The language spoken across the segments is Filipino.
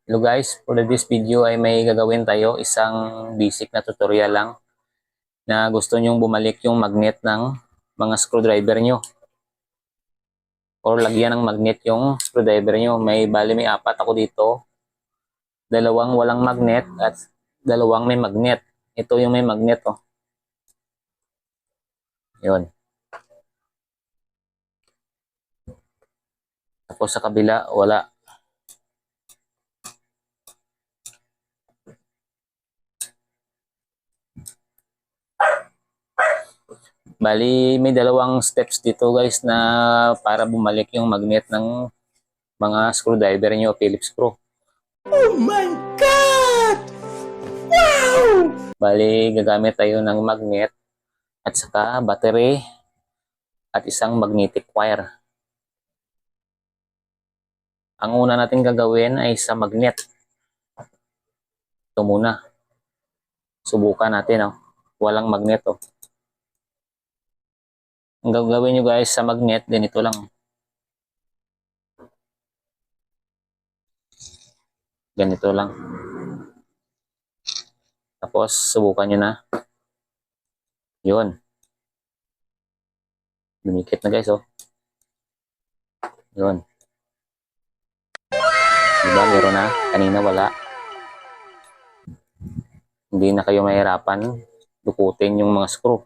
Hello guys, for this video ay may gagawin tayo isang basic na tutorial lang na gusto nyong bumalik yung magnet ng mga screwdriver nyo or lagyan ng magnet yung screwdriver nyo. May apat ako dito, dalawang walang magnet at dalawang may magnet. Ito yung may magnet, oh. Yun. Tapos sa kabila wala. Bali, may dalawang steps dito guys na para bumalik yung magnet ng mga screwdriver nyo, Phillips screw. Oh my God! Wow! Bali, gagamit tayo ng magnet at saka battery at isang magnetic wire. Ang una natin gagawin ay sa magnet. Ito muna. Subukan natin, oh. Walang magnet, oh. Ang gagawin nyo guys sa magnet, ganito lang. Ganito lang. Tapos, subukan nyo na. Yun. Dumikit na guys, oh. Yun. Diba, meron na. Kanina wala. Hindi na kayo mahirapan dukutin yung mga screw.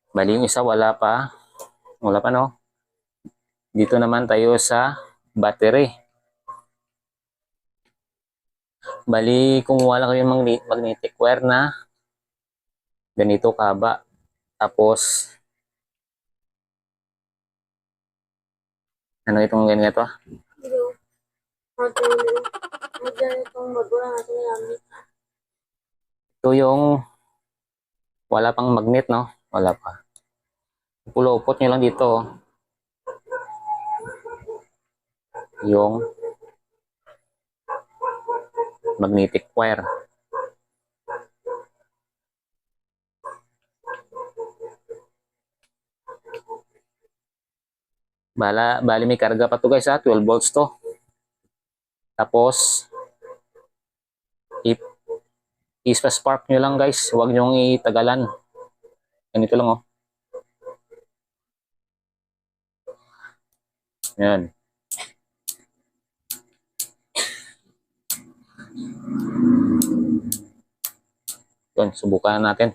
Bali, yung isa wala pa. Wala pa, no? Dito naman tayo sa battery. Bali, kumuha lang kayo ng magnetic wire na ganito kahaba. Tapos, ano itong ganito? Ito yung wala pang magnet, no? Wala pa. Pulupot nyo lang dito, oh. Yung magnetic wire. Bali may karga pa to guys, ha? 12 volts to. Tapos, i-spark nyo lang guys. Huwag nyo itagalan. Ganito lang, oh. Yan. Yun, subukan natin.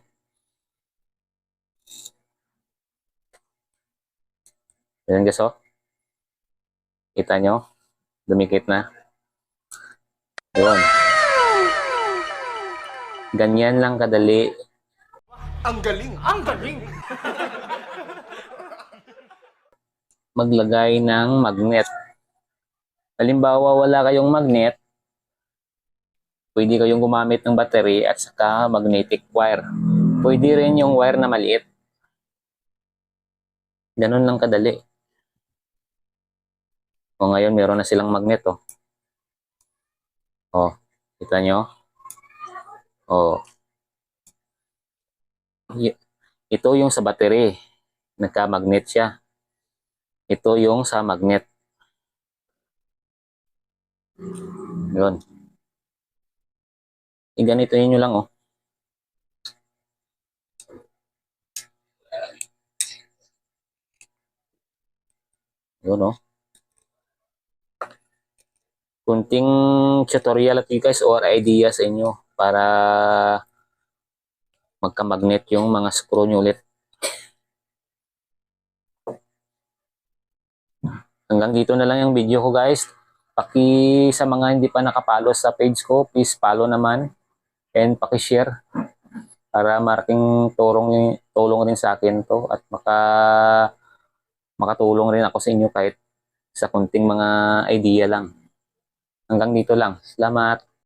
Yan guys, oh. Kita nyo? Dumikit na. Yun. Ganyan lang kadali. Ang galing! Ang galing! Maglagay ng magnet. Halimbawa, wala kayong magnet, pwede kayong gumamit ng battery at saka magnetic wire. Pwede rin yung wire na maliit. Ganun lang kadali. O ngayon, meron na silang magnet, oh. O, kita nyo? O. Ito yung sa battery. Nagka-magnet siya. Ito yung sa magnet. Yun. Ganito nyo lang, oh. Yun, oh. Kunting tutorial at guys or idea sa inyo para magka-magnet yung mga screw nyo ulit. Hanggang dito na lang yung video ko guys. Sa mga hindi pa nakapalo sa page ko, please follow naman and paki-share para malaking tulong rin sa akin to at makatulong rin ako sa inyo kahit sa kunting mga idea lang. Hanggang dito lang. Salamat.